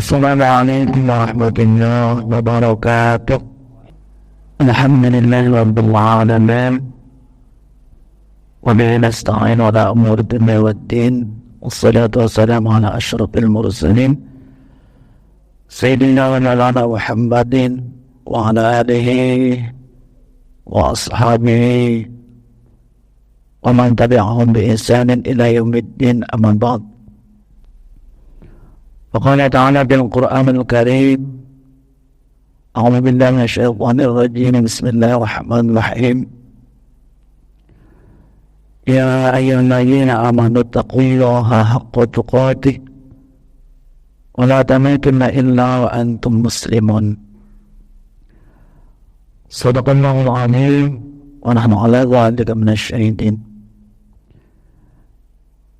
Assalamualaikum warahmatullahi wabarakatuh. Alhamdulillahi rabbil alamin. Wa bihi nasta'in ala umuri dunya waddin. Wassalatu wassalamu ala asyrafil mursalin Sayyidina wa maulana Muhammadin wa ala alihi wa ashabihi wa man tabi'ahum bi ihsanin ila yaumiddin, amma ba'd. Faqala ta'ala bil Qur'anil Karim, a'udzu billahi minasyaitonir rajim, bismillahirrahmanirrahim. Ya ayyuhalladzina amanu taqullaha haqqa tuqatih wa la tamutunna illa wa antum muslimun. Shadaqallahul azim wa nahnu ala dzalika minasyahidin.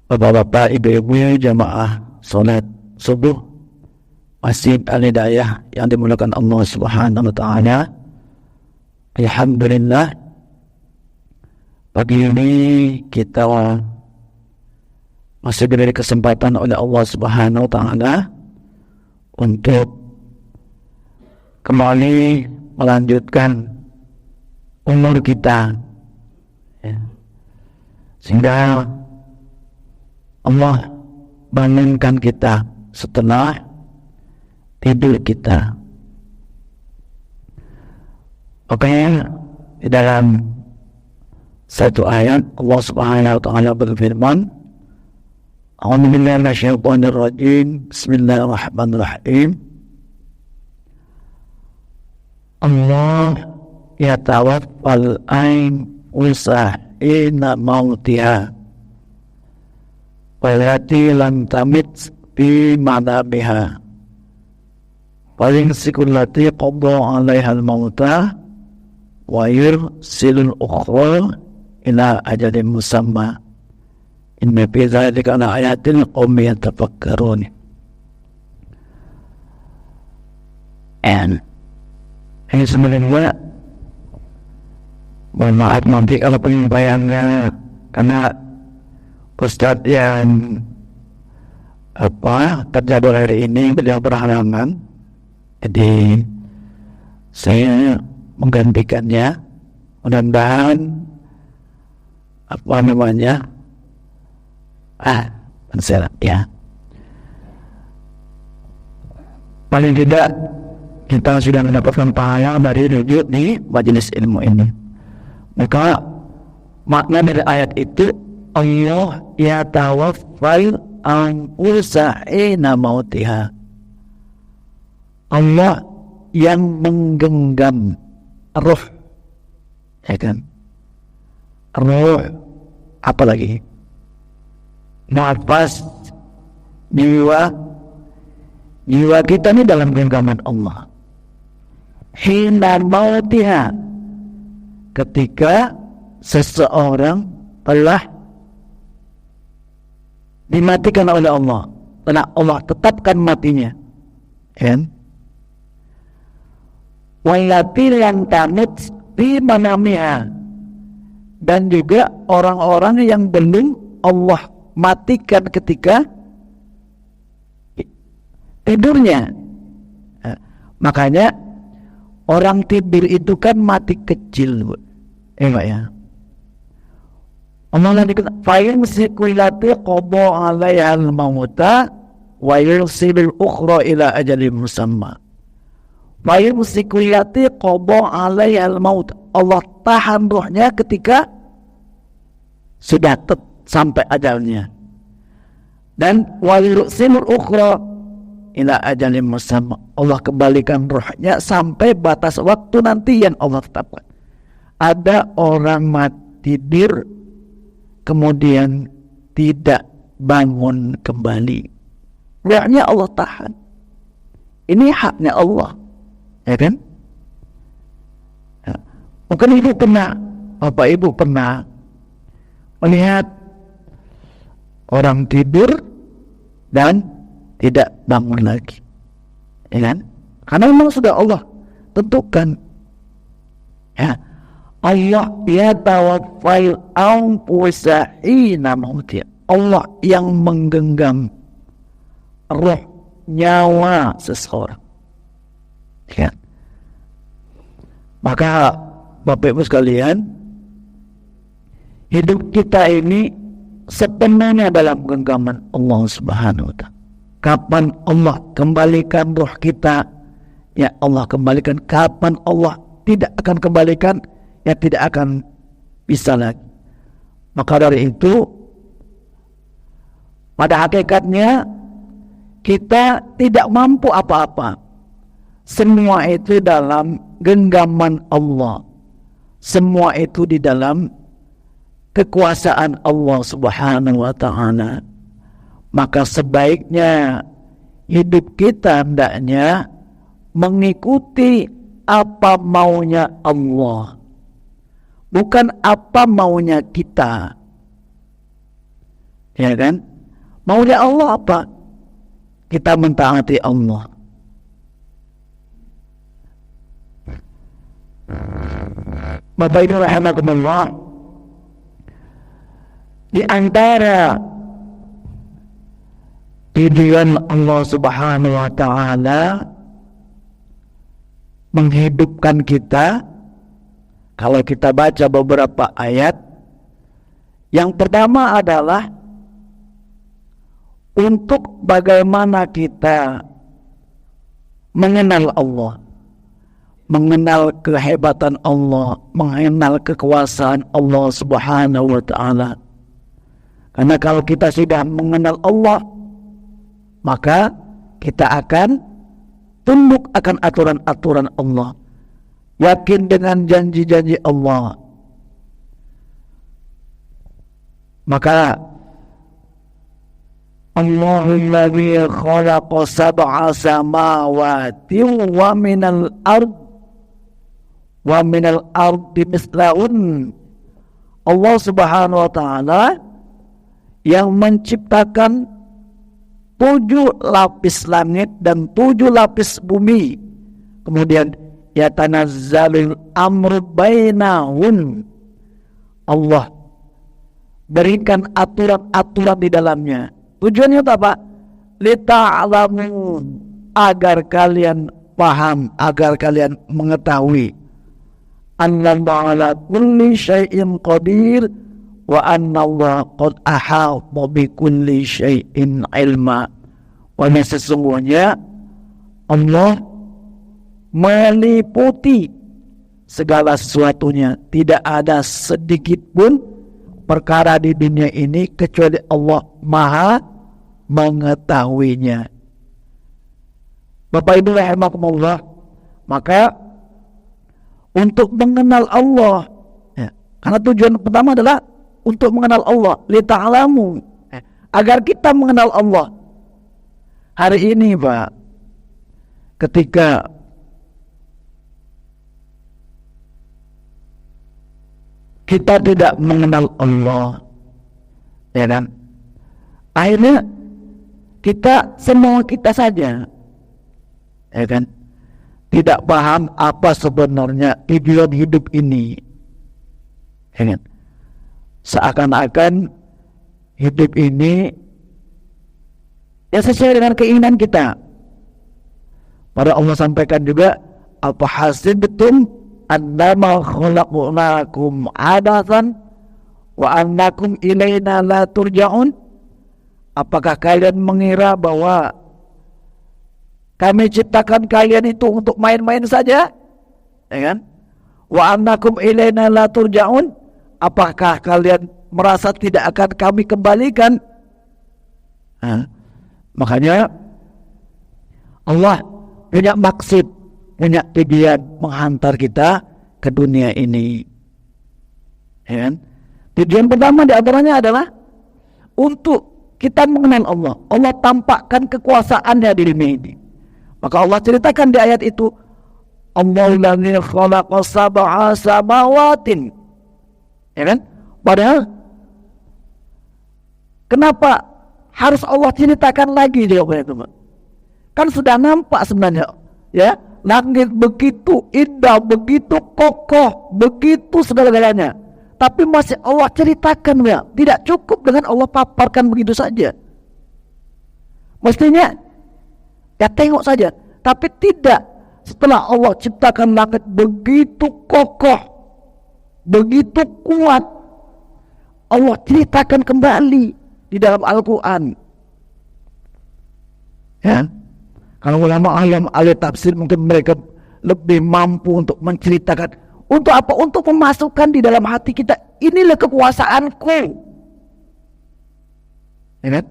Bapak-bapak, ibu-ibu, jamaah salat subuh Masjid Al-Hidayah yang dimulakan Allah Subhanahu wa taala. Alhamdulillah, pagi ini kita masih diberi kesempatan oleh Allah Subhanahu wa taala untuk kembali melanjutkan umur kita, ya. Sehingga Allah bangunkan kita setelah tidur kita. Oke, di dalam satu ayat Allah Subhanahu wa taala berfirman, a'udzu billahi minasyaitonir rajim, bismillahirrahmanirrahim. Allah yatawaffal anfusa hina mautiha walati lam tamit fi manamiha wa yumsiku allati qada 'alaiha al-mauta wa yursilul ukhra ila ajalin musamma inna fi dzalika laayatin liqaumin yatafakkarun. Ini sebenarnya, mohon maaf nanti kalau penyampaiannya, karena Ustadz yang terjadwal hari ini beliau berhalangan, jadi saya menggantikannya. Mudah-mudahan ya, paling tidak kita sudah mendapatkan pahala dari duduk di majelis ilmu ini. Maka makna dari ayat itu, Allah yatawaffal anfusa hina mautiha. Allah yang menggenggam ruh, ya kan? Ruh, apalagi nafas, jiwa kita ini dalam genggaman Allah. Hina mautiha, ketika seseorang telah dimatikan oleh Allah, telah Allah tetapkan matinya, kan? Wallati yang tamut fi manamiha, dan juga orang-orang yang belum Allah matikan ketika tidurnya. Makanya orang tidur itu kan mati kecil, Pak ya. Allah nanti fa'in sikulati qada 'alaiha al-mauta wa yursilul ukhra ila ajalin musamma. Fa'in sikulati qada 'alaiha al-maut. Allah tahan ruhnya ketika sudah sampai ajalnya. Dan wa yursilul ukhra ila ajalin musamma. Allah kembalikan ruhnya sampai batas waktu nanti yang Allah tetapkan. Ada orang mati tidur kemudian tidak bangun kembali, ruhnya Allah tahan. Ini haknya Allah, ya kan? Ya. Mungkin ibu pernah, bapak ibu pernah melihat orang tidur dan tidak bangun lagi, ya kan? Karena memang sudah Allah tentukan. Ya, Allah yatawaffal anfusa hina mautiha. Allah yang menggenggam roh nyawa seseorang. Ya. Maka Bapak Ibu sekalian, hidup kita ini sepenuhnya dalam genggaman Allah Subhanahu wa Ta'ala. Kapan Allah kembalikan roh kita, ya Allah kembalikan. Kapan Allah tidak akan kembalikan, ya tidak akan bisa lagi. Maka dari itu, pada hakikatnya kita tidak mampu apa-apa. Semua itu dalam genggaman Allah. Semua itu di dalam kekuasaan Allah Subhanahu wa Ta'ala. Maka sebaiknya hidup kita hendaknya mengikuti apa maunya Allah, bukan apa maunya kita. Ya kan? Maunya Allah apa? Kita mentaati Allah. Bapak Ibu rahimakumullah, di antara tujuan Allah Subhanahu wa Ta'ala menghidupkan kita, kalau kita baca beberapa ayat, yang pertama adalah untuk bagaimana kita mengenal Allah, mengenal kehebatan Allah, mengenal kekuasaan Allah Subhanahu wa Ta'ala. Karena kalau kita sudah mengenal Allah, maka kita akan tunduk akan aturan-aturan Allah, yakin dengan janji-janji Allah. Maka Allahul ladzi khalaqa sab'a samawati wa minal ardi mislahun. Allah Subhanahu wa Ta'ala yang menciptakan 7 lapis langit dan 7 lapis bumi. Kemudian yatanazzalul amru bainahun. Allah berikan aturan-aturan di dalamnya. Tujuannya apa? Lita'lamu, agar kalian paham, agar kalian mengetahui. Annallaha ala kulli syai'in qadir wa annallaha qad ahata bi kulli syai'in ilma. Wa sesungguhnya Allah meliputi segala sesuatunya. Tidak ada sedikit pun perkara di dunia ini kecuali Allah Maha mengetahuinya. Bapak Ibu rahimakumullah, maka untuk mengenal Allah, ya, karena tujuan pertama adalah untuk mengenal Allah, lita'lamu, agar kita mengenal Allah. Hari ini Pak, ketika kita tidak mengenal Allah, ya kan, akhirnya kita semua kita saja, ya kan, tidak paham apa sebenarnya tujuan hidup ini, ya kan. Seakan-akan hidup ini ya sesuai dengan keinginan kita. Pada Allah sampaikan juga, apa hasibtum annama khalaqnakum abathan wa annakum ilaina la turja'un. Apakah kalian mengira bahwa kami ciptakan kalian itu untuk main-main saja, ya kan? Wa annakum ilaina la turja'un. Apakah kalian merasa tidak akan kami kembalikan? Makanya Allah punya maksud, punya tujuan menghantar kita ke dunia ini, ya kan? Tujuan pertama di antaranya adalah untuk kita mengenal Allah. Allah tampakkan kekuasaannya di dunia ini. Maka Allah ceritakan di ayat itu, Allahul ladzi khalaqa sab'a samawatin, ya kan? Padahal kenapa harus Allah ceritakan lagi jawabannya itu, Pak? Kan sudah nampak sebenarnya, ya. Langit begitu indah, begitu kokoh, begitu segala-galanya. Tapi masih Allah ceritakan, ya. Tidak cukup dengan Allah paparkan begitu saja. Mestinya Ya tengok saja. Tapi tidak. Setelah Allah ciptakan langit begitu kokoh, begitu kuat, Allah ceritakan kembali di dalam Al-Quran. Ya, kalau ulama ahli tafsir mungkin mereka lebih mampu untuk menceritakan. Untuk apa? Untuk memasukkan di dalam hati kita, inilah kekuasaanku. Ya kan?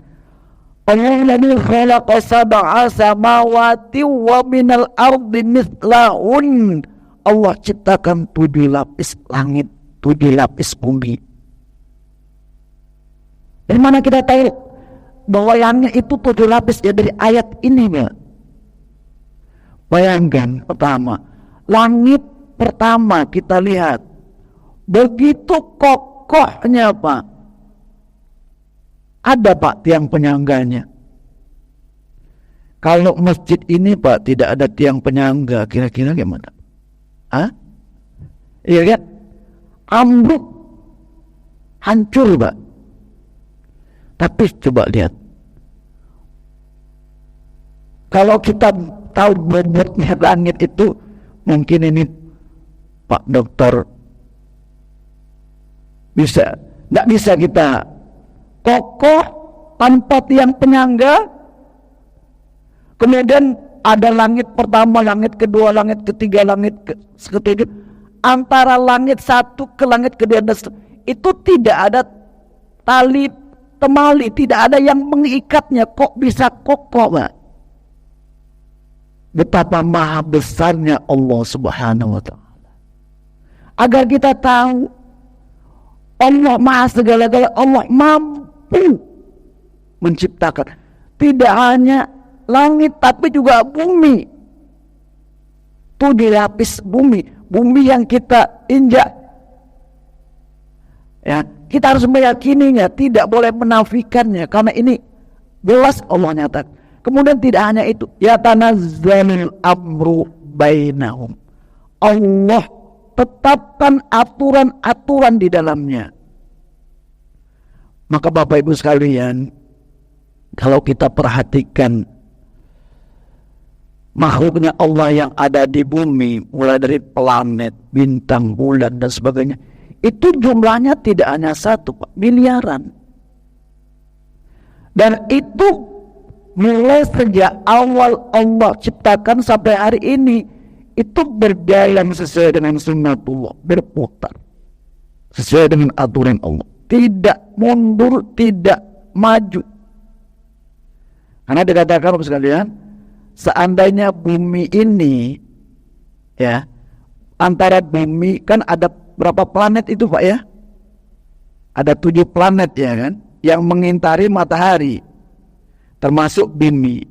Alladzi khalaqa sab'a samawati wa minal ardi mithlahun. Allah ciptakan 7 lapis langit, 7 lapis bumi. Dari mana kita tahu bahwa langit itu 7 lapis? Ya dari ayat ini, ya. Bayangkan pertama, langit pertama kita lihat begitu kokohnya, Pak. Ada, Pak, tiang penyangganya. Kalau masjid ini, Pak, tidak ada tiang penyangga, kira-kira gimana? Hah? Iya kan? Ambruk, hancur, Pak. Tapi coba lihat, kalau kita tahu bobotnya langit itu, mungkin ini Pak Dokter nggak bisa kita kokoh tanpa tiang penyangga. Kemudian ada langit pertama, langit kedua, langit ketiga, langit ketiga. Antara langit satu ke langit kedua itu tidak ada tali temali, tidak ada yang mengikatnya. Kok bisa kokoh, Pak? Betapa maha besarnya Allah Subhanahu wa Ta'ala. Agar kita tahu Allah maha segala-galanya, Allah mampu menciptakan tidak hanya langit tapi juga bumi. 7 lapis bumi yang kita injak. Ya, kita harus meyakininya, tidak boleh menafikannya, karena ini jelas Allah nyatakan. Kemudian tidak hanya itu, ya tanazzalul amru bainahum. Allah tetapkan aturan-aturan di dalamnya. Maka Bapak Ibu sekalian, kalau kita perhatikan makhluknya Allah yang ada di bumi, mulai dari planet, bintang, bulan dan sebagainya, itu jumlahnya tidak hanya 1, Pak, miliaran. Dan itu mulai sejak awal Allah ciptakan sampai hari ini, itu berjalan sesuai dengan sunnatullah, berputar sesuai dengan aturan Allah, tidak mundur, tidak maju. Karena dikatakan Bapak sekalian, seandainya bumi ini, ya, antara bumi kan ada berapa planet itu, Pak, ya? Ada 7 planet, ya kan, yang mengitari matahari, termasuk bumi.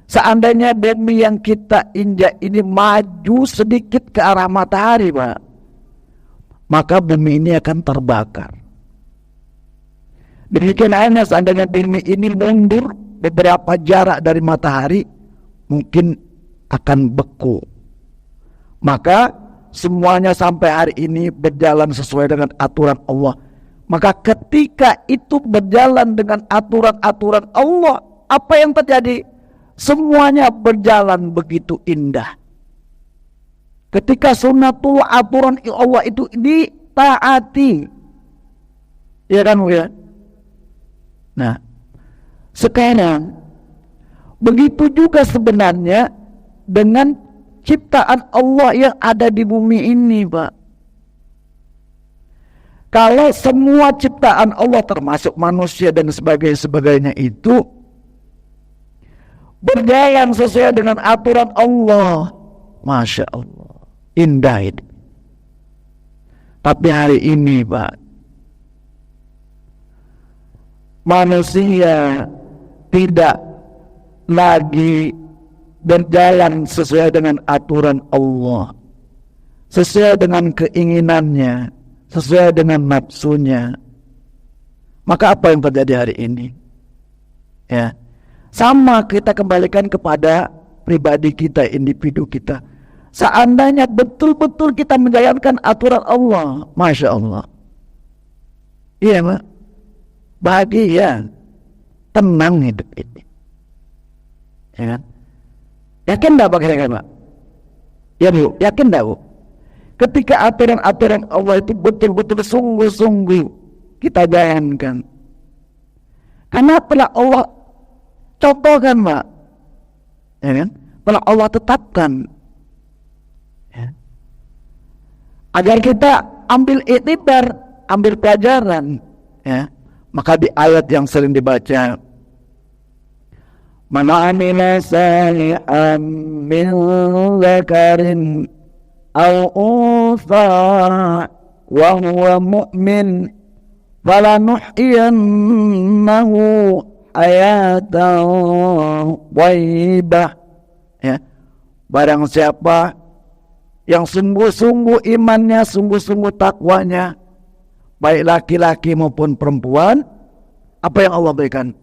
Seandainya bumi yang kita injak ini maju sedikit ke arah matahari, Pak, maka bumi ini akan terbakar. Demikian halnya seandainya bumi ini mundur beberapa jarak dari matahari, mungkin akan beku. Maka semuanya sampai hari ini berjalan sesuai dengan aturan Allah. Maka ketika itu berjalan dengan aturan-aturan Allah, apa yang terjadi? Semuanya berjalan begitu indah. Ketika sunnatullah, aturan Allah itu ditaati, ya kan, ya? Nah, sekarang begitu juga sebenarnya dengan ciptaan Allah yang ada di bumi ini, Pak. Kalau semua ciptaan Allah termasuk manusia dan sebagainya itu berjalan sesuai dengan aturan Allah, Masya Allah, indah itu. Tapi hari ini, Pak, manusia tidak lagi berjalan sesuai dengan aturan Allah, sesuai dengan keinginannya, sesuai dengan nafsunya. Maka apa yang terjadi hari ini? Ya, sama kita kembalikan kepada pribadi kita, individu kita. Seandainya betul-betul kita menjalankan aturan Allah, Masya Allah, iya, Pak, bahagia, tenang hidup ini, ya kan? Yakin enggak Pak kira-kira Pak? Ya Bu, yakin enggak Bu? Ketika aturan-aturan Allah itu betul-betul sungguh-sungguh kita jalankan. Karena telah Allah contohkan Pak, ya kan? Telah Allah tetapkan, ya, agar kita ambil iktibar, ambil pelajaran, ya. Maka di ayat yang sering dibaca, man amila salihan min dzakarin aw untha wa huwa mu'min falanuhyiyannahu hayatan thayyibah. Ya, barang siapa yang sungguh-sungguh imannya, sungguh-sungguh takwanya, baik laki-laki maupun perempuan, apa yang Allah berikan?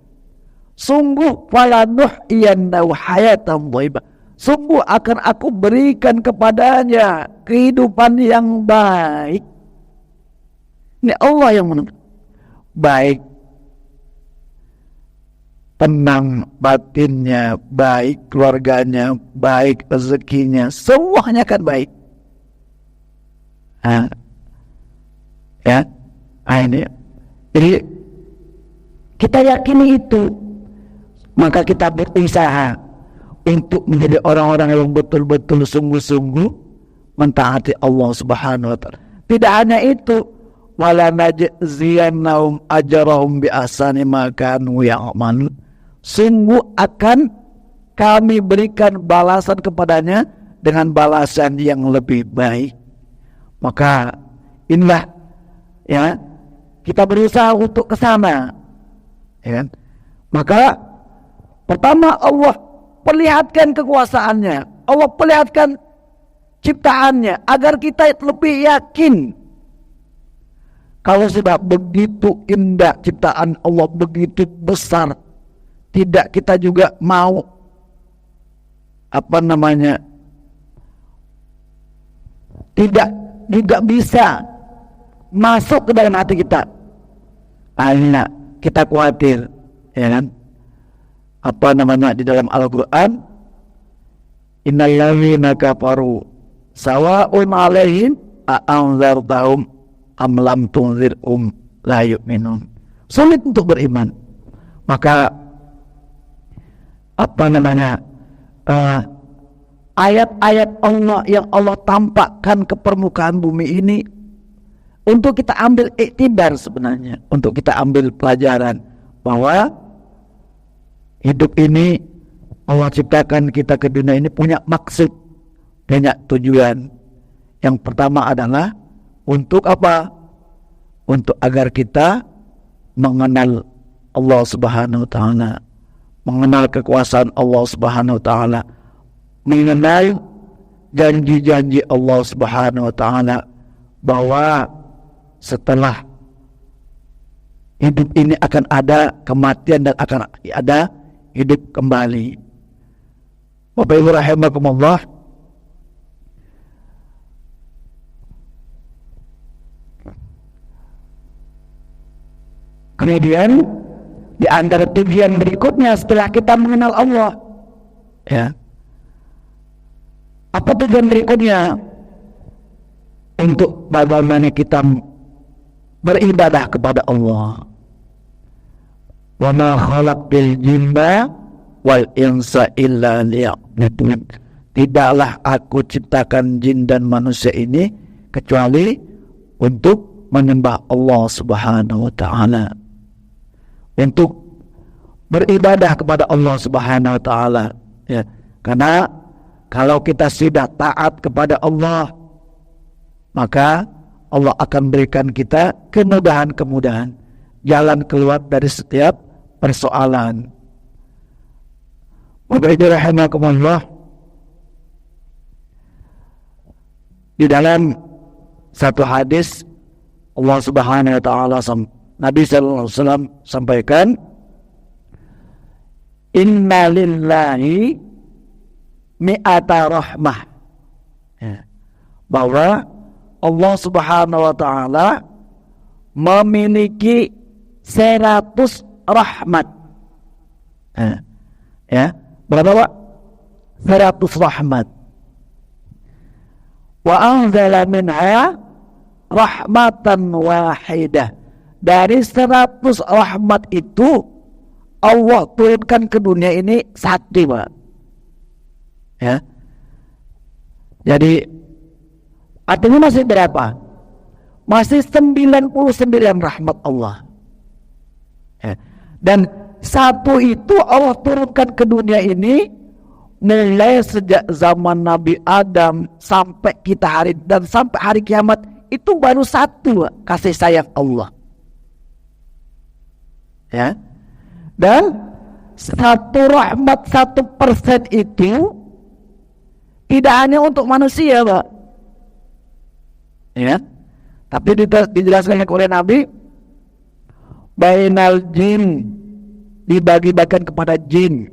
Sungguh falanuhyiyannahu hayatan thayyibah. Sungguh akan aku berikan kepadanya kehidupan yang baik. Ini Allah yang menentukan. Baik tenang batinnya, baik keluarganya, baik rezekinya, semuanya kan baik. Ya, ini. Jadi kita yakini itu, maka kita berusaha untuk menjadi orang-orang yang betul-betul sungguh-sungguh mentaati Allah Subhanahu wa taala. Tidak hanya itu, wala najziyannahum ajrahum bi ahsani ma kanu ya'malun. Sungguh akan kami berikan balasan kepadanya dengan balasan yang lebih baik. Maka inilah, ya, kita berusaha untuk ke sana, ya kan? Maka pertama Allah perlihatkan kekuasaannya, Allah perlihatkan ciptaannya agar kita lebih yakin. Kalau sudah begitu indah ciptaan Allah, begitu besar, tidak kita juga mau tidak juga bisa masuk ke dalam hati kita. Akhirnya kita khawatir, ya kan? Di dalam Al-Quran, innal ladzina kafaru sawa'un 'alaihim a'anzartahum am lam tunzirhum la yu'minun. Sulit untuk beriman. Maka ayat-ayat Allah yang Allah tampakkan ke permukaan bumi ini untuk kita ambil iktibar, sebenarnya untuk kita ambil pelajaran bahwa hidup ini Allah ciptakan kita ke dunia ini punya maksud, banyak tujuan. Yang pertama adalah untuk apa? Untuk agar kita mengenal Allah Subhanahu wa taala, mengenal kekuasaan Allah Subhanahu wa taala, mengenal janji-janji Allah Subhanahu wa taala bahwa setelah hidup ini akan ada kematian dan akan ada hidup kembali. Bapak Ibu rahimakumullah, kemudian di antara tujuan berikutnya setelah kita mengenal Allah, ya, apa tujuan berikutnya? Untuk bagaimana kita beribadah kepada Allah. Wa ma khalaqtil jinna wal insa illa liya'budun. Tidaklah aku ciptakan jin dan manusia ini kecuali untuk menyembah Allah Subhanahu wa taala, untuk beribadah kepada Allah Subhanahu wa taala, ya. Karena kalau kita sudah taat kepada Allah, maka Allah akan berikan kita kemudahan-kemudahan, jalan keluar dari setiap persoalan. Bapak Ibu rahimakumullah, di dalam satu hadis Allah Subhanahu wa taala, Nabi sallallahu alaihi wasallam sampaikan, inna lillahi mi'ata rahmah, ya, bahwa Allah Subhanahu wa taala memiliki 100 rahmat. Ya, berapa Pak? 100 rahmat. Wa anzala minha rahmatan wahidah. Dari 100 rahmat itu Allah turunkan ke dunia ini satu, Pak. Ya. Jadi artinya masih berapa? Masih 99 rahmat Allah. Ya. Dan satu itu Allah turunkan ke dunia ini mulai sejak zaman Nabi Adam sampai kita hari dan sampai hari kiamat, itu baru satu, Pak, kasih sayang Allah. Ya. Dan satu rahmat 1% itu tidak hanya untuk manusia, Pak. Ya. Tapi dijelaskan oleh Nabi, bainal jin, dibagi-bagikan kepada jin,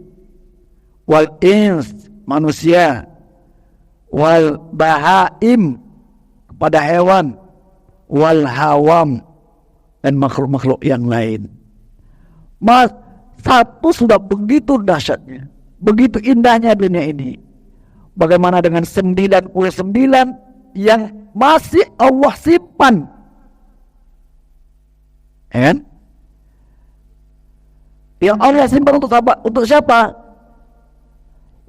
wal ins, manusia, wal bahaim, kepada hewan, wal hawam, dan makhluk-makhluk yang lain. Mas, satu sudah begitu dahsyatnya, begitu indahnya dunia ini. Bagaimana dengan 99 yang masih Allah simpan? Ya kan? Yang Allah simpan untuk siapa?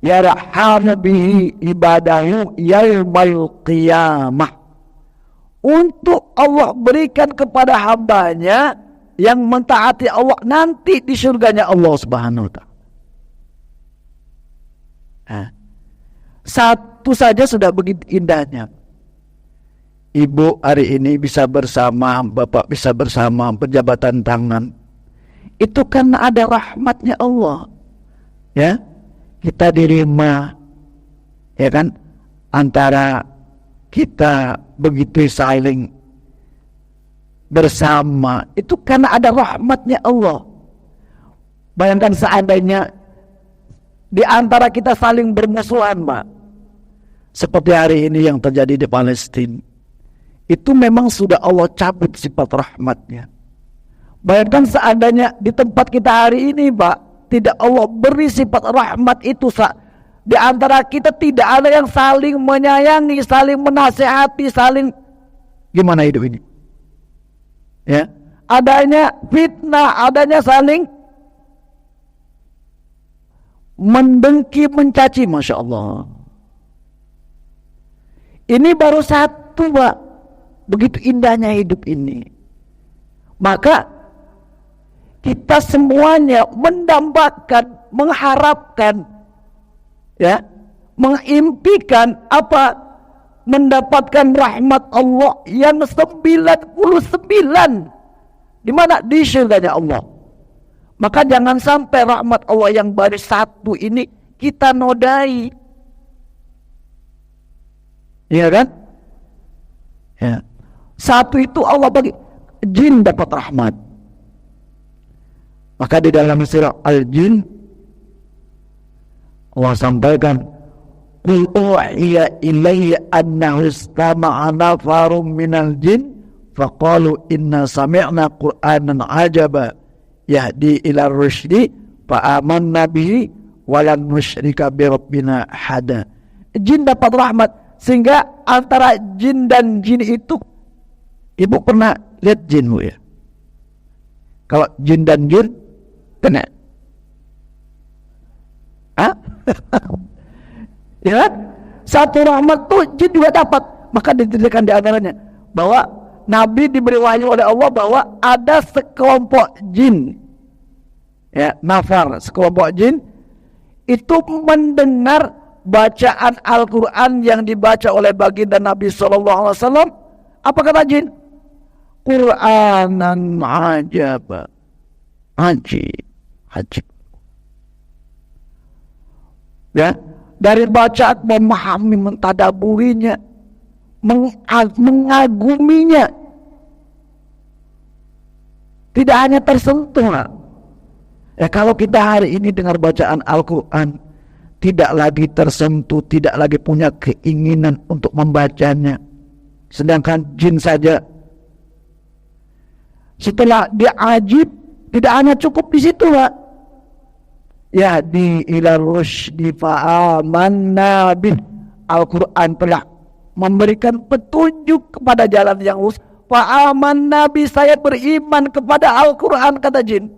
Yarham bihi ibadahu yaumal qiyamah. Untuk Allah berikan kepada hambanya yang mentaati Allah nanti di surganya Allah Subhanahu wa ta'ala. Satu saja sudah begitu indahnya. Ibu hari ini bisa bersama, bapak bisa bersama, penjabatan tangan. Itu karena ada rahmatnya Allah. Ya, kita dirima, ya kan, antara kita begitu saling bersama, itu karena ada rahmatnya Allah. Bayangkan seandainya di antara kita saling bermusuhan, Pak, seperti hari ini yang terjadi di Palestina, itu memang sudah Allah cabut sifat rahmatnya. Bayangkan seandainya di tempat kita hari ini, Pak, tidak Allah beri sifat rahmat itu, di antara kita tidak ada yang saling menyayangi, saling menasehati, saling gimana hidup ini? Ya, adanya fitnah, adanya saling mendengki, mencaci, masya Allah. Ini baru satu, Pak. Begitu indahnya hidup ini. Maka kita semuanya mendambakan, mengharapkan, ya, mengimpikan apa? Mendapatkan rahmat Allah yang 99. Di mana? Di surganya Allah. Maka jangan sampai rahmat Allah yang baru satu ini kita nodai. Iya kan? Ya. Satu itu Allah bagi, jin dapat rahmat. Maka di dalam surah Al-Jin Allah sampaikan, qul uhiya ilayya annahu istama'a nafarun minal jin faqalu inna sami'na qur'anan ajaba yahdi ila rusydi fa amanna bihi wa lan nusyrika bi rabbina hada. Jin dapat rahmat, sehingga antara jin dan jin itu, ibu pernah lihat jin, Bu, ya? Kalau jin dan jin kena, ya kan? Satu rahmat tuh jin juga dapat. Maka diceritakan di antaranya bahwa Nabi diberi wahyu oleh Allah bahwa ada sekelompok jin, ya, nafar, sekelompok jin itu mendengar bacaan Al-Quran yang dibaca oleh baginda Nabi SAW. Apa kata jin? Qur'anan ajaba, ajib. Ya, dari bacaan memahami, mentadaburinya, mengaguminya, tidak hanya tersentuh. Ya, kalau kita hari ini dengar bacaan Al-Quran, tidak lagi tersentuh, tidak lagi punya keinginan untuk membacanya. Sedangkan jin saja, setelah dia ajib, tidak hanya cukup di situ, Pak. yahdi ila rusydi fa'amanna bih. Al-Quran telah memberikan petunjuk kepada jalan yang lurus. Fa'amanna bih, saya beriman kepada Al-Quran, kata jin.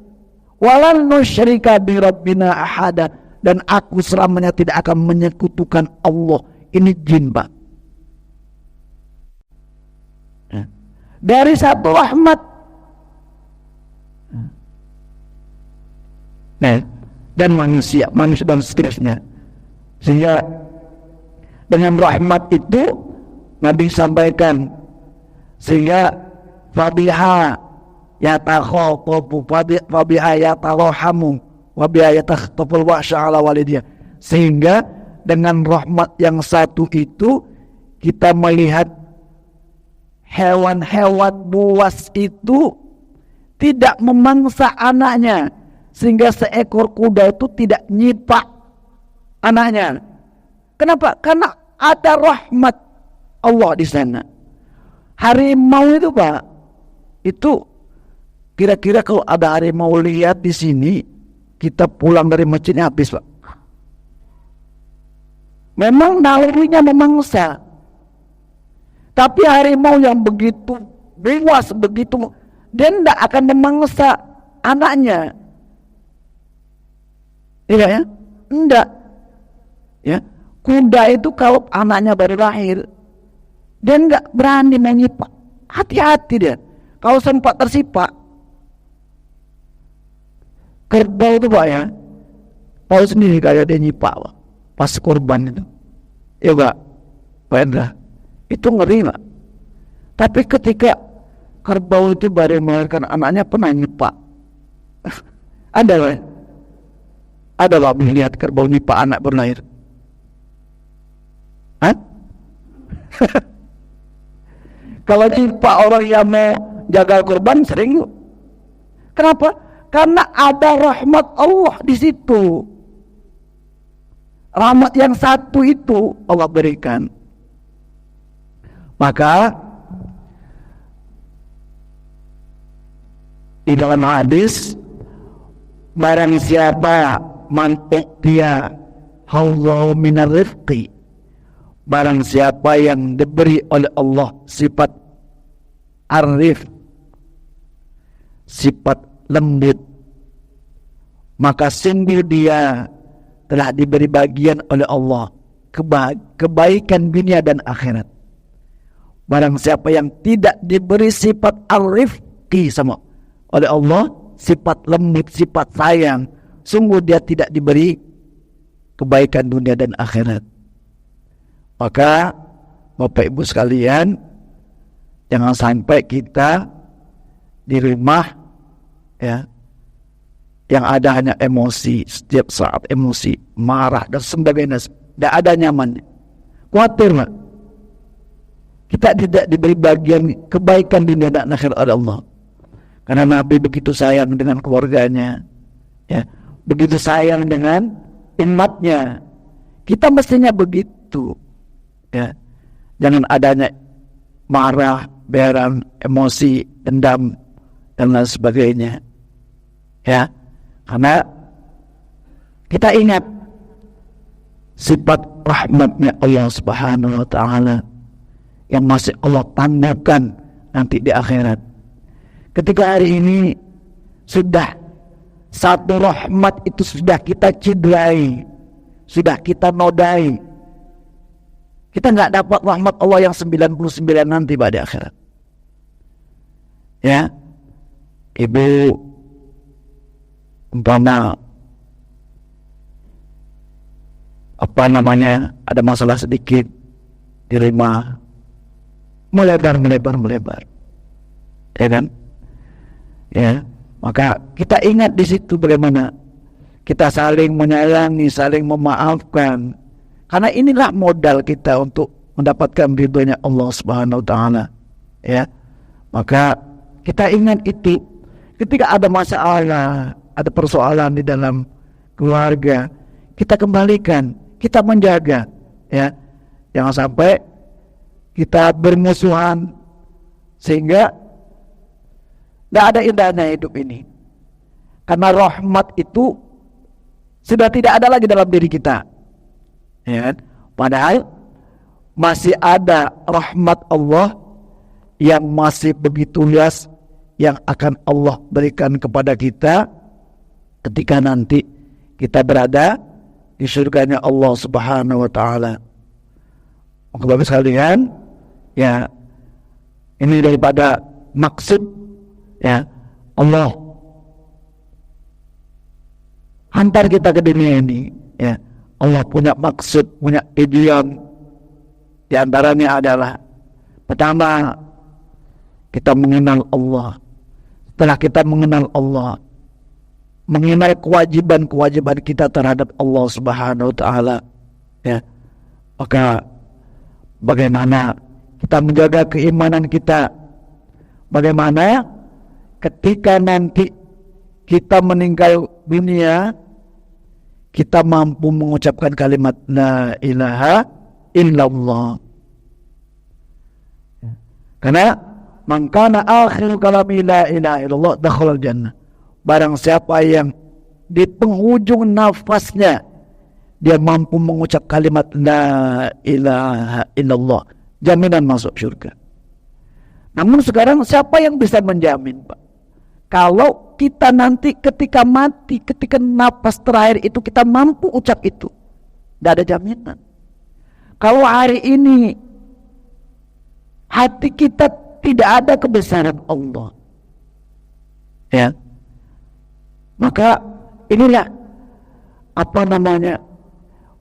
Walan nusyrika bi rabbina ahada, dan aku selamanya tidak akan menyekutukan Allah. Ini jin, Pak. Dari satu rahmat. Nah, dan manusia dan seterusnya. Sehingga dengan rahmat itu Nabi sampaikan, sehingga fabiha yatakhafafu fabiha yatarahamu wabiha yatakhaful wahsya ala walidiyah. Sehingga dengan rahmat yang satu itu kita melihat hewan-hewan buas itu tidak memangsa anaknya, sehingga seekor kuda itu tidak nyipak anaknya. Kenapa? Karena ada rahmat Allah di sana. Harimau itu, Pak, itu kira-kira kalau ada harimau lihat di sini, kita pulang dari masjidnya habis, Pak. Memang nalurinya memangsa, tapi harimau yang begitu buas, begitu, dia tidak akan memangsa anaknya. Iya ya? Enggak. Ya. Kuda itu kalau anaknya baru lahir, dia enggak berani menyipak. Hati-hati dia. Kalau sempat tersipak, kerbau itu, Pak, ya, tahu sendiri kayak dia nyipak, Pak, pas korban itu. Ya enggak, Pak Endra, itu ngeri, Pak. Tapi ketika kerbau itu baru melahirkan anaknya, pernah nyipak. Ada, Pak. Ada, Pak, melihat kerbau nyipak anak baru lahir? Hah? Kalau nyipak orang yang mau jaga korban sering. Kenapa? Karena ada rahmat Allah di situ. Rahmat yang satu itu Allah berikan. Maka di dalam hadis, barang siapa mantuk dia haulahu minar rifqi, barang siapa yang diberi oleh Allah sifat arif, sifat lembut, maka sungguh dia telah diberi bagian oleh Allah kebaikan dunia dan akhirat. Barang siapa yang tidak diberi sifat arifqi sama oleh Allah, sifat lembut, sifat sayang, sungguh dia tidak diberi kebaikan dunia dan akhirat. Maka Bapak Ibu sekalian, jangan sampai kita di rumah, ya, yang ada hanya emosi, setiap saat emosi, marah dan sebagainya, tidak ada nyamannya. Khawatir, Pak, kita tidak diberi bagian kebaikan dunia dan akhirat oleh Allah. Karena Nabi begitu sayang dengan keluarganya, ya, begitu sayang dengan umatnya. Kita mestinya begitu, ya. Jangan adanya marah, beran, emosi, dendam dan lain sebagainya, ya. Karena kita ingat sifat rahmatnya Allah Subhanahu wa ta'ala yang masih Allah tanggapan nanti di akhirat. Ketika hari ini sudah satu rahmat itu sudah kita cederai, sudah kita nodai, kita nggak dapat rahmat Allah yang 99 nanti pada akhirat. Ya, Ibu umpama ada masalah sedikit di rumah, melebar, ya kan? Ya, maka kita ingat di situ bagaimana kita saling menyayangi, saling memaafkan. Karena inilah modal kita untuk mendapatkan ridhonya Allah Subhanahu wa ta'ala, ya. Maka kita ingat itu ketika ada masalah, ada persoalan di dalam keluarga, kita kembalikan, kita menjaga, ya. Jangan sampai kita bermusuhan sehingga tidak ada indahnya hidup ini. Karena rahmat itu sudah tidak ada lagi dalam diri kita. Ya kan? Padahal masih ada rahmat Allah yang masih begitu luas yang akan Allah berikan kepada kita ketika nanti kita berada di surganya Allah Subhanahu wa taala. Maka Bapak sekalian, ya, ini daripada maksud, ya, Allah hantar kita ke dunia ini, ya. Allah punya maksud, punya tujuan. Di antaranya adalah pertama, kita mengenal Allah. Setelah kita mengenal Allah, mengenal kewajiban-kewajiban kita terhadap Allah Subhanahu wa taala, ya, maka bagaimana kita menjaga keimanan kita, bagaimana ketika nanti kita meninggal dunia kita mampu mengucapkan kalimat la ilaha illallah. Karena man kana akhiru kalami la ilaha illallah dakhala jannah. Barang siapa yang di penghujung nafasnya dia mampu mengucap kalimat la ilaha illallah, jaminan masuk surga. Namun sekarang siapa yang bisa menjamin, Pak? Kalau kita nanti ketika mati, ketika nafas terakhir itu kita mampu ucap itu, tidak ada jaminan. Kalau hari ini hati kita tidak ada kebesaran Allah, ya, maka inilah apa namanya,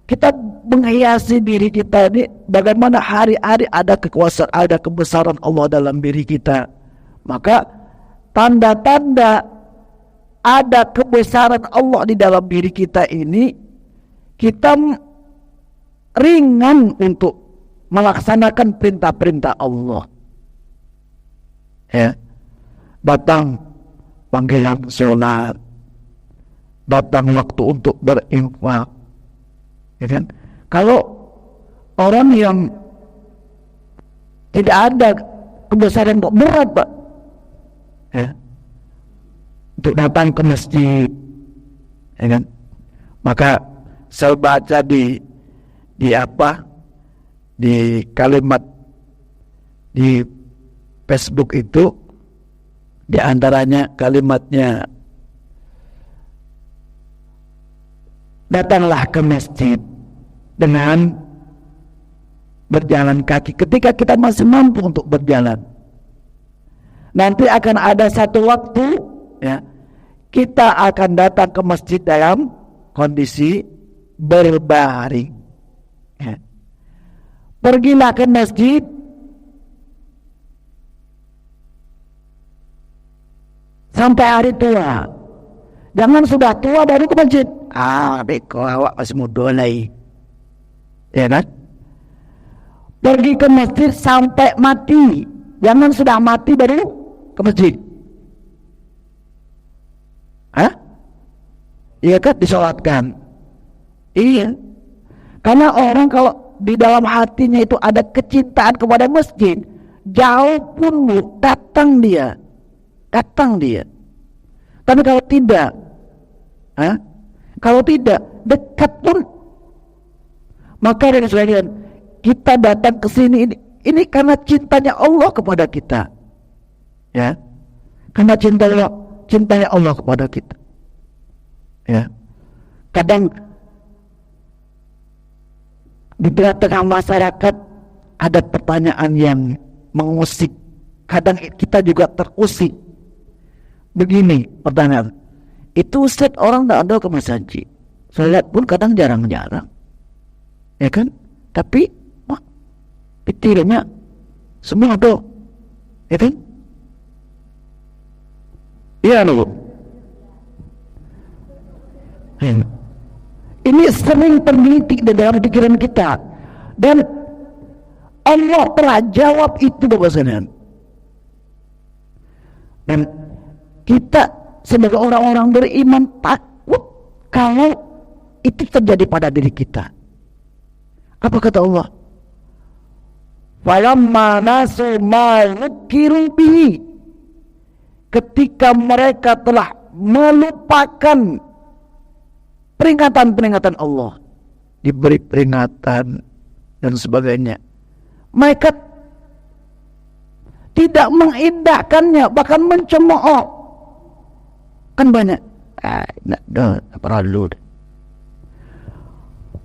kita menghiasi diri kita ini bagaimana hari-hari ada kekuasaan, ada kebesaran Allah dalam diri kita. Maka tanda-tanda ada kebesaran Allah di dalam diri kita ini, kita ringan untuk melaksanakan perintah-perintah Allah. Ya, datang panggilan sholat, datang waktu untuk berinfak, ya kan? Kalau orang yang tidak ada kebesaran kok berat, Pak, ya, untuk datang ke masjid, ya kan? Maka saya baca di kalimat di Facebook itu, di antaranya kalimatnya, datanglah ke masjid dengan berjalan kaki ketika kita masih mampu untuk berjalan. Nanti akan ada satu waktu, ya, kita akan datang ke masjid dalam kondisi berbaring, ya. Pergilah ke masjid sampai hari tua. Jangan sudah tua baru ke masjid. Beko awak masih muda lagi, ya kan? Pergi ke masjid sampai mati. Jangan sudah mati baru ke masjid. Iya kan, disolatkan. Iya. Karena orang kalau di dalam hatinya itu ada kecintaan kepada masjid, jauh pun datang dia. Tapi kalau tidak, kalau tidak dekat pun, maka dari sekalian kita datang ke sini ini karena cintanya Allah kepada kita, ya, karena cintanya Allah kepada kita, ya. Kadang di tengah-tengah masyarakat ada pertanyaan yang mengusik, kadang kita juga terusik. Begini pertanyaan, itu Ustaz, orang tidak ada ke masjid, saya lihat pun kadang jarang-jarang, ya kan? Tapi pikirnya semua ada, ya kan? Iya loh. Ini sering tergelitik di dalam pikiran kita, dan Allah telah jawab itu, Bapak sekalian. Dan kita sebagai orang-orang beriman takut kalau itu terjadi pada diri kita. Apa kata Allah? Falamma nasu ma nukiru bihi, ketika mereka telah melupakan peringatan-peringatan Allah, diberi peringatan dan sebagainya, mereka tidak mengindahkannya, bahkan mencemooh. Kan banyak, tidak perlu.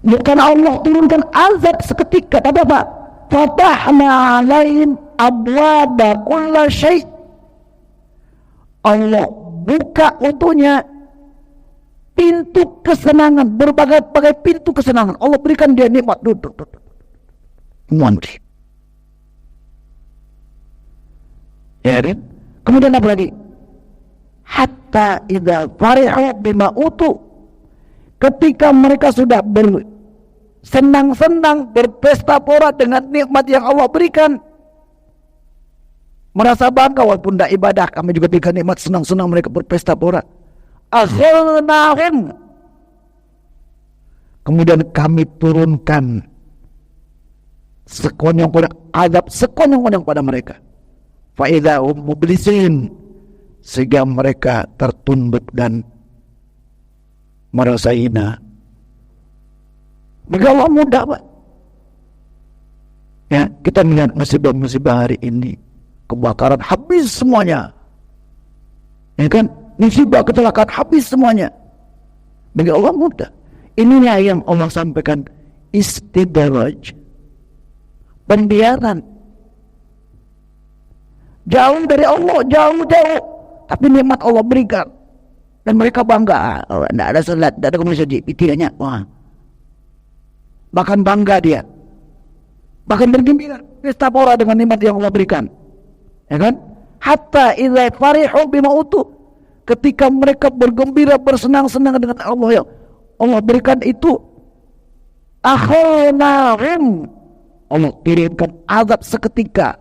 Bukan Allah turunkan azab seketika, tapi apa? Fatahna alaihim abwaba kulla syai'. Allah buka untuknya pintu kesenangan, berbagai-bagai pintu kesenangan. Allah berikan dia nikmat. Mantap. Ya kan? Kemudian apa lagi? Hatta idza farihu bima utu, ketika mereka sudah bersenang-senang, berpesta pora dengan nikmat yang Allah berikan, merasa bangga walaupun tidak ibadah, kami juga berikan nikmat, senang-senang mereka berpesta pora. Akhirnahum, kemudian kami turunkan sekonyong-konyong azab, sekonyong-konyong pada mereka. Fa idza hum mublisin, sehingga mereka tertunduk dan merasa hina. Maka Allah mudah, Pak. Ya, kita melihat musibah-musibah hari ini, kebakaran habis semuanya. Ya kan? Musibah, kecelakaan habis semuanya. Bagi Allah mudah. Ininya yang Allah sampaikan, istidraj, pembiaran. Jauh dari Allah, jauh-jauh, tapi nikmat Allah berikan, dan mereka bangga. Tidak ada salat, tidak ada komunikasi, pikirannya wah, bahkan bangga dia, bahkan bergembira, pesta pora dengan nikmat yang Allah berikan. Ya kan? Hatta idza farihu bima utu, ketika mereka bergembira, bersenang-senang dengan Allah yang Allah berikan itu, akhirnahum, Allah kirimkan azab seketika.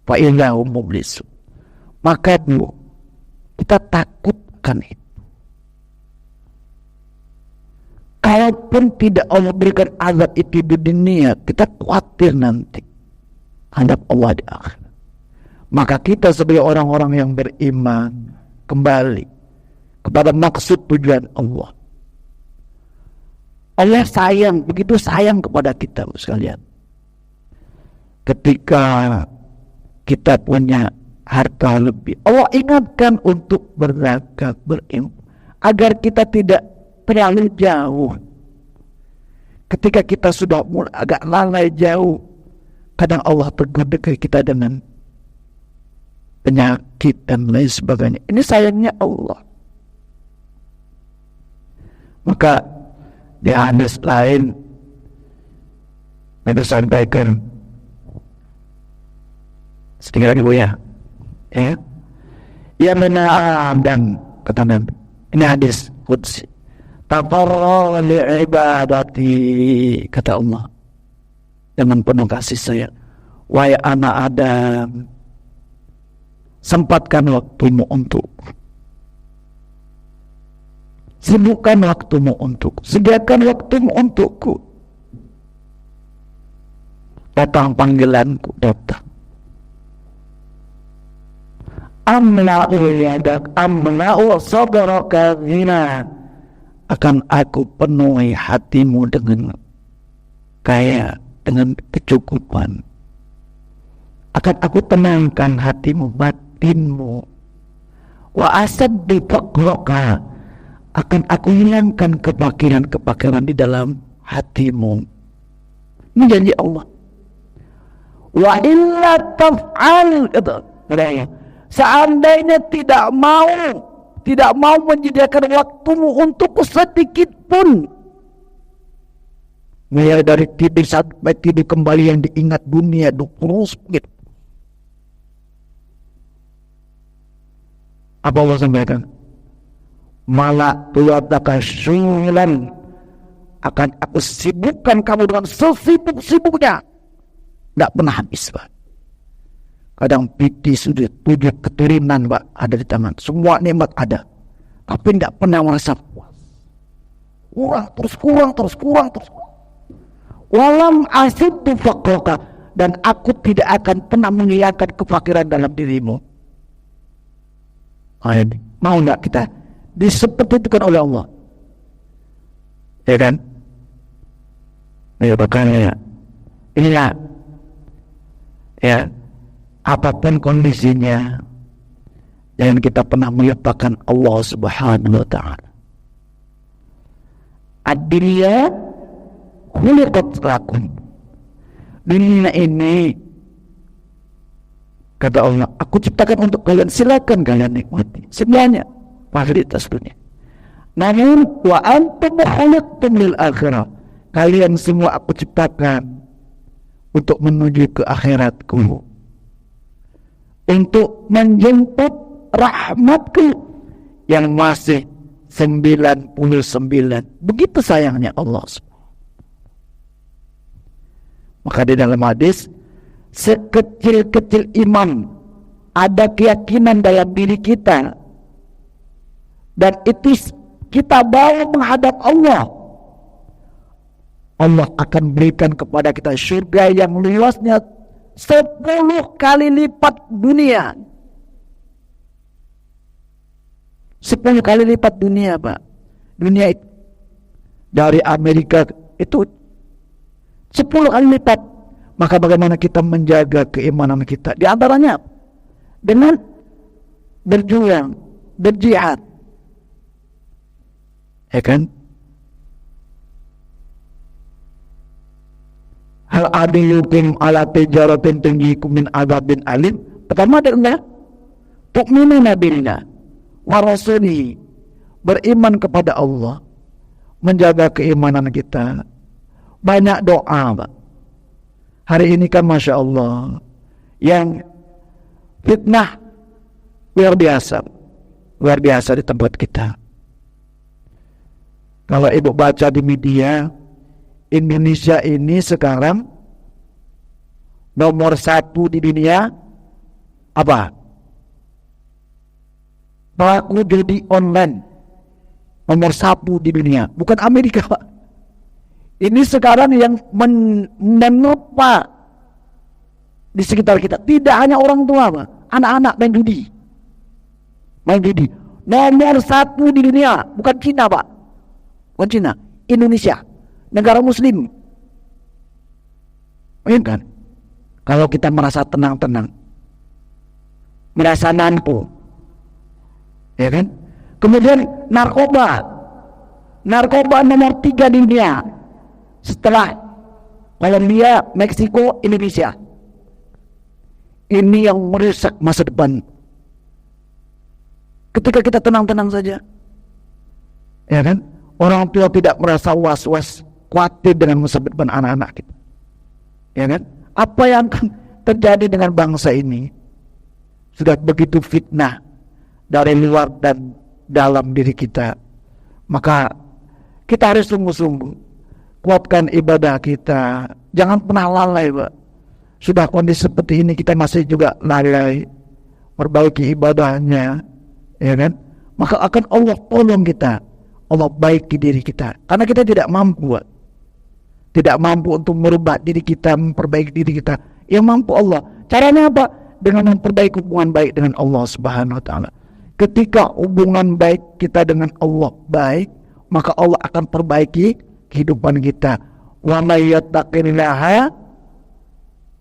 Fa idza hum mublisun, maka dulu kita takutkan itu. Kalaupun tidak Allah berikan azab itu di dunia, kita khawatir nanti hadap Allah di akhirat. Maka kita sebagai orang-orang yang beriman kembali kepada maksud tujuan Allah. Allah sayang, begitu sayang kepada kita sekalian. Ketika kita punya harta lebih, Allah ingatkan untuk berzakat, berinfak, agar kita tidak terlalu jauh. Ketika kita sudah mulai agak lalai jauh, kadang Allah tegur kita dengan penyakit dan lain sebagainya. Ini sayangnya Allah. Maka di hadis lain Nabi sampaikan, sedikit lagi Bu ya, ya benar Adam, kata Nabi, ini hadis qudsi, tafarra li ibadati, kata Allah dengan penuh kasih sayang, wahai anak Adam, sempatkan waktumu untuk, sibukkan waktumu untuk, sediakan waktumu untukku. Datang panggilanku, datang. Amna'u yadak, amna'u sadraka ghina, akan aku penuhi hatimu dengan kaya, dengan kecukupan. Akan aku tenangkan hatimu, batinmu. Wa asaddi faqraka, akan aku hilangkan kefakiran-kefakiran di dalam hatimu. Ini janji Allah. Wa illa taf'al, kata, seandainya tidak mau menyediakan waktumu untukku sedikit pun, mulai dari titik sampai titik kembali yang diingat dunia, terus begitu. Apa Allah sampaikan? Malah tuataka syulan, akan aku sibukkan kamu dengan sesibuk-sibuknya, tidak pernah habis, Pak. Kadang piti sudah 7 keturunan, Pak, ada di tangan, semua nikmat ada, tapi tidak pernah merasa puas. Kurang terus. Walam asiddu faqraka, dan aku tidak akan pernah menghilangkan kefakiran dalam dirimu. Mau tidak kita disepertikan oleh Allah? ya kan? Ya makanya inilah ya, apapun kondisinya, jangan kita pernah melupakan Allah Subhanahu wa taala. Ad-dunya khuliqat lakum. Dunia ini, kata Allah, aku ciptakan untuk kalian, silakan kalian nikmati semuanya fasilitas dunia. Namun wa antum khuliqtum lil akhirah. Kalian semua aku ciptakan untuk menuju ke akhiratku, untuk menjemput rahmatku yang masih 99. Begitu sayangnya Allah. Maka di dalam hadis, sekecil-kecil iman, ada keyakinan dalam diri kita, dan itu kita bawa menghadap Allah, Allah akan berikan kepada kita surga yang luasnya 10 kali lipat dunia. 10 kali lipat dunia, Pak. Dunia itu dari Amerika itu 10 kali lipat. Maka bagaimana kita menjaga keimanan kita? Di antaranya dengan berjuang, berjihad, ya kan? Hal adiyukum ala tijaratin tungjikum min adzabin alim. Pertama adalah tu'minuna billah wa rasulihi, beriman kepada Allah, menjaga keimanan kita, banyak doa, Pak. Hari ini kan Masya Allah, yang fitnah luar biasa di tempat kita. Kalau ibu baca di media, Indonesia ini sekarang nomor 1 di dunia apa? Pelaku judi online nomor 1 di dunia, bukan Amerika, Pak. Ini sekarang yang menopang di sekitar kita. Tidak hanya orang tua, Pak. Anak-anak main judi. Nomor 1 di dunia, bukan Cina, Pak. Bukan Cina, Indonesia, negara Muslim. Kan? Kalau kita merasa tenang-tenang, merasa nampu, ya kan? Kemudian narkoba nomor 3 di dunia, setelah Kolombia, Meksiko, Indonesia. Ini yang merusak masa depan. Ketika kita tenang-tenang saja, ya kan? Orang tua tidak merasa was-was, khawatir dengan masa depan anak-anak kita, ya kan? Apa yang akan terjadi dengan bangsa ini? Sudah begitu fitnah dari luar dan dalam diri kita. Maka kita harus sungguh-sungguh kuatkan ibadah kita. Jangan pernah lalai, Pak. Sudah kondisi seperti ini kita masih juga lalai perbaiki ibadahnya, ya kan? Maka akan Allah tolong kita, Allah baiki diri kita. Karena kita tidak mampu, Pak. Tidak mampu untuk merubah diri kita, memperbaiki diri kita. Yang mampu Allah. Caranya apa? Dengan memperbaiki hubungan baik dengan Allah Subhanahu wa taala. Ketika hubungan baik kita dengan Allah baik, maka Allah akan perbaiki kehidupan kita. Wa may yattaqillaha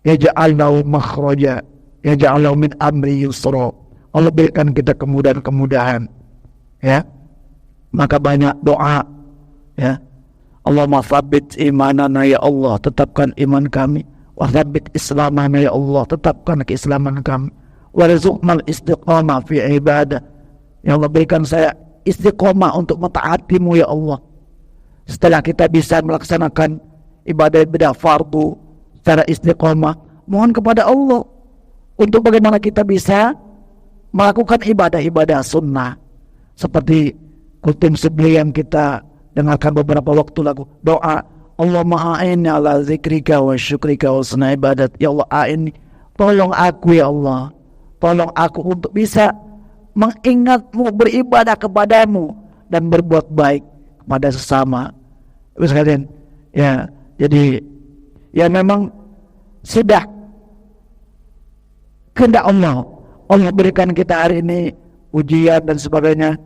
yaj'al lahu makhraja yaj'al lahu min amri yusra. Allah berikan kita kemudahan-kemudahan, ya. Maka banyak doa, ya. Allahumma tsabbit imanana ya Allah, tetapkan iman kami. Wa tsabbit islamana ya Allah, tetapkan keislaman kami. Warzuqnal istiqamah fi ibadah. Ya Allah, berikan saya istiqamah untuk mentaatimu ya Allah. Setelah kita bisa melaksanakan ibadah-ibadah fardu secara istiqamah, mohon kepada Allah untuk bagaimana kita bisa melakukan ibadah-ibadah sunnah. Seperti kutim sebelum kita dengarkan beberapa waktu lagu doa, Allahumma a'inni ala zikrika wa syukrika wa husni ibadat. Ya Allah, a'inni, tolong aku ya Allah, tolong aku untuk bisa mengingatmu, beribadah kepadamu, dan berbuat baik kepada sesama. Ibu sekalian, ya, jadi ya memang sudah kehendak Allah. Allah berikan kita hari ini ujian dan sebagainya,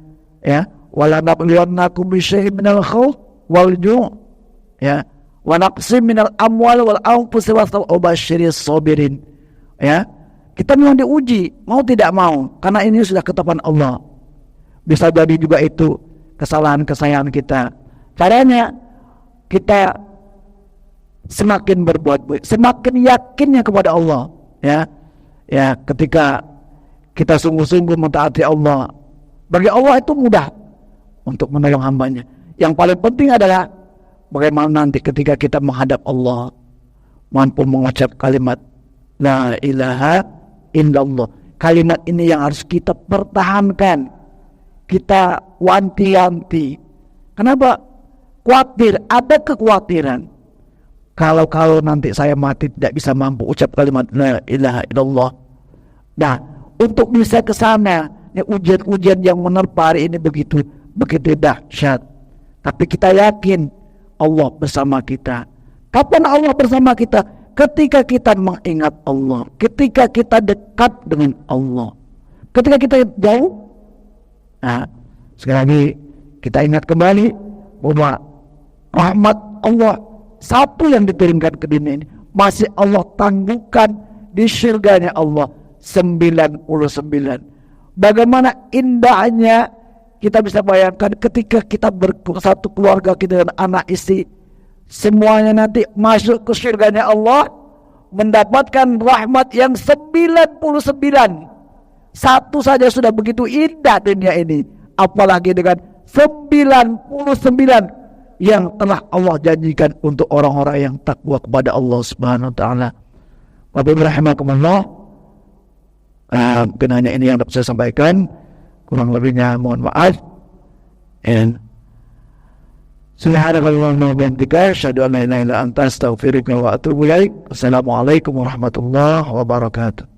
ya. Wala nabluwannakum bisyai'in minal khawf wal ju', ya, wa naqsim minal amwal wal anfusi wa basyiris sabirin. Ya, kita memang diuji, mau tidak mau, karena ini sudah ketetapan Allah. Bisa jadi juga itu kesalahan-kesalahan kita. Caranya kita semakin berbuat baik, semakin yakinnya kepada Allah, ya. Ya, ketika kita sungguh-sungguh mentaati Allah, bagi Allah itu mudah untuk menolong hambanya. Yang paling penting adalah bagaimana nanti ketika kita menghadap Allah, mampu mengucap kalimat La ilaha illallah. Kalimat ini yang harus kita pertahankan, kita wanti-wanti. Kenapa? Khawatir, ada kekhawatiran. Kalau nanti saya mati tidak bisa mampu ucap kalimat La ilaha illallah. Nah, untuk bisa ke sana, ya, ujian-ujian yang menerpa hari ini begitu dahsyat. Tapi kita yakin Allah bersama kita. Kapan Allah bersama kita? Ketika kita mengingat Allah, ketika kita dekat dengan Allah. Ketika kita jauh, nah, sekali lagi kita ingat kembali bahwa rahmat Allah satu yang diturunkan ke dunia ini masih Allah tangguhkan di syurganya Allah 99. Bagaimana indahnya kita bisa bayangkan ketika kita bersatu keluarga kita dengan anak istri, semuanya nanti masuk ke syurganya Allah, mendapatkan rahmat yang 99. Satu saja sudah begitu indah dunia ini, apalagi dengan 99 yang telah Allah janjikan untuk orang-orang yang takwa kepada Allah Subhanahu wa taala. Wabillahi rahimakumullah. Mungkin hanya ini yang dapat saya sampaikan, kurang lebihnya mohon maaf. And subhanakallahumma wa bihamdika asyhadu an la ilaha illa anta astaghfiruka wa atubu ilaik. Assalamualaikum warahmatullahi wabarakatuh.